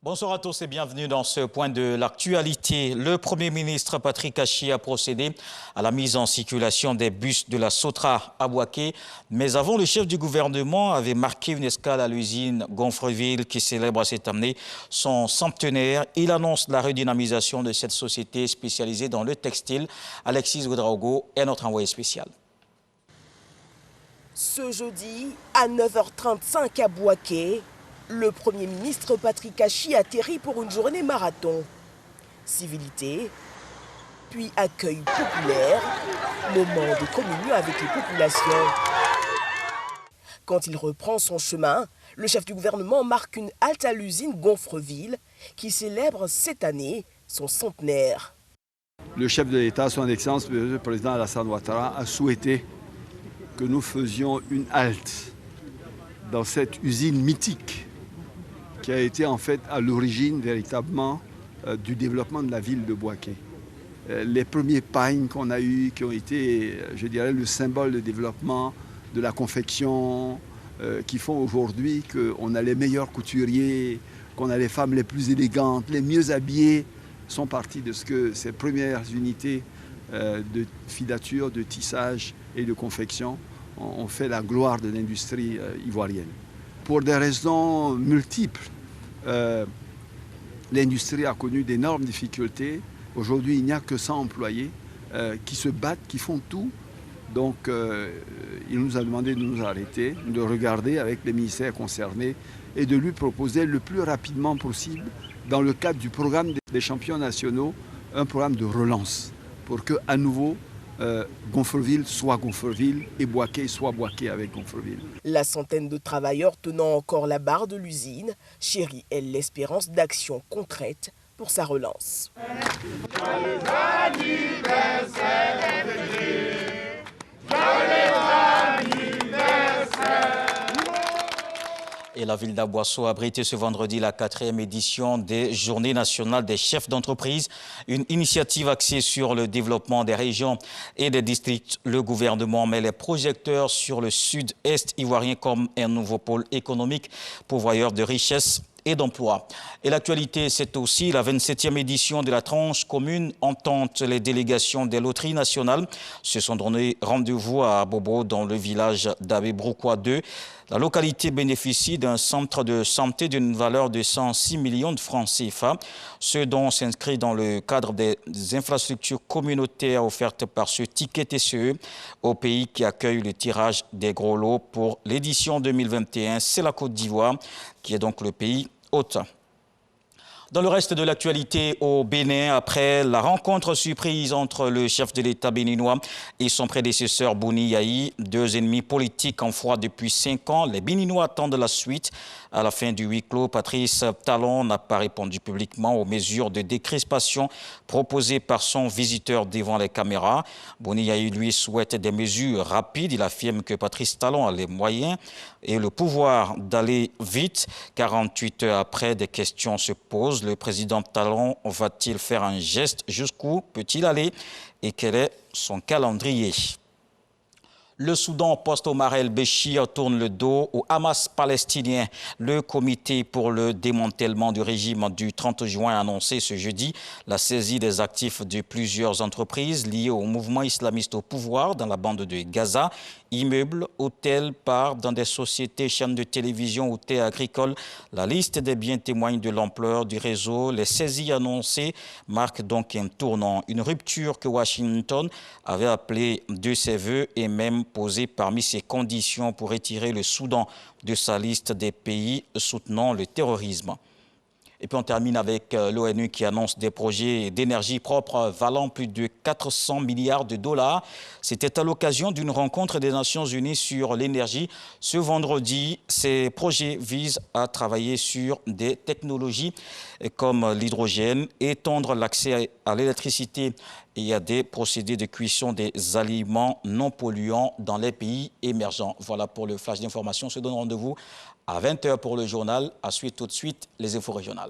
Bonsoir à tous et bienvenue dans ce point de l'actualité. Le Premier ministre Patrick Achi a procédé à la mise en circulation des bus de la Sotra à Bouaké. Mais avant, le chef du gouvernement avait marqué une escale à l'usine Gonfreville qui célèbre cette année son centenaire. Il annonce la redynamisation de cette société spécialisée dans le textile. Alexis Ouedraogo est notre envoyé spécial. Ce jeudi, à 9h35 à Bouaké, le Premier ministre Patrick Achi atterrit pour une journée marathon. Civilité, puis accueil populaire, moment de communion avec les populations. Quand il reprend son chemin, le chef du gouvernement marque une halte à l'usine Gonfreville qui célèbre cette année son centenaire. Le chef de l'État, son Excellence, le président Alassane Ouattara, a souhaité que nous faisions une halte dans cette usine mythique qui a été en fait à l'origine véritablement du développement de la ville de Bouaké. Les premiers pagnes qu'on a eus, qui ont été, je dirais, le symbole de développement de la confection, qui font aujourd'hui qu'on a les meilleurs couturiers, qu'on a les femmes les plus élégantes, les mieux habillées, sont partis de ce que ces premières unités de filature, de tissage et de confection ont fait la gloire de l'industrie ivoirienne. Pour des raisons multiples, l'industrie a connu d'énormes difficultés. Aujourd'hui, il n'y a que 100 employés qui se battent, qui font tout. Donc, il nous a demandé de nous arrêter, de regarder avec les ministères concernés et de lui proposer le plus rapidement possible, dans le cadre du programme des champions nationaux, un programme de relance pour qu'à nouveau, Gonfreville soit Gonfreville et Bouaké soit Bouaké avec Gonfreville. La centaine de travailleurs tenant encore la barre de l'usine chérit, elle, l'espérance d'actions concrètes pour sa relance. Et la ville d'Aboisseau a abrité ce vendredi la 4e édition des Journées nationales des chefs d'entreprise, une initiative axée sur le développement des régions et des districts. Le gouvernement met les projecteurs sur le sud-est ivoirien comme un nouveau pôle économique, pourvoyeur de richesses et d'emploi. Et l'actualité, c'est aussi la 27e édition de la tranche commune entente. Les délégations des loteries nationales se sont donné rendez-vous à Bobo dans le village d'Abébroukoua 2. La localité bénéficie d'un centre de santé d'une valeur de 106 millions de francs CFA, ce dont s'inscrit dans le cadre des infrastructures communautaires offertes par ce ticket TCE au pays qui accueille le tirage des gros lots pour l'édition 2021. C'est la Côte d'Ivoire qui est donc le pays hôte. Dans le reste de l'actualité au Bénin, après la rencontre surprise entre le chef de l'État béninois et son prédécesseur Bouni Yahi, deux ennemis politiques en froid depuis 5 ans, les Béninois attendent la suite. À la fin du huis clos, Patrice Talon n'a pas répondu publiquement aux mesures de décrispation proposées par son visiteur devant les caméras. Bouni Yahi, lui, souhaite des mesures rapides. Il affirme que Patrice Talon a les moyens et le pouvoir d'aller vite. 48 heures après, des questions se posent. Le président Talon va-t-il faire un geste? Jusqu'où peut-il aller? Et quel est son calendrier? Le Soudan post-Omar el-Béchir tourne le dos au Hamas palestinien. Le comité pour le démantèlement du régime du 30 juin a annoncé ce jeudi la saisie des actifs de plusieurs entreprises liées au mouvement islamiste au pouvoir dans la bande de Gaza. Immeubles, hôtels, parts dans des sociétés, chaînes de télévision ou terres agricoles. La liste des biens témoigne de l'ampleur du réseau. Les saisies annoncées marquent donc un tournant, une rupture que Washington avait appelée de ses voeux et même posée parmi ses conditions pour retirer le Soudan de sa liste des pays soutenant le terrorisme. Et puis on termine avec l'ONU qui annonce des projets d'énergie propre valant plus de 400 milliards de dollars. C'était à l'occasion d'une rencontre des Nations Unies sur l'énergie. Ce vendredi, ces projets visent à travailler sur des technologies comme l'hydrogène, étendre l'accès à l'électricité et à des procédés de cuisson des aliments non polluants dans les pays émergents. Voilà pour le flash d'information. On se donne rendez-vous à 20 h pour le journal. À suite tout de suite les infos régionales.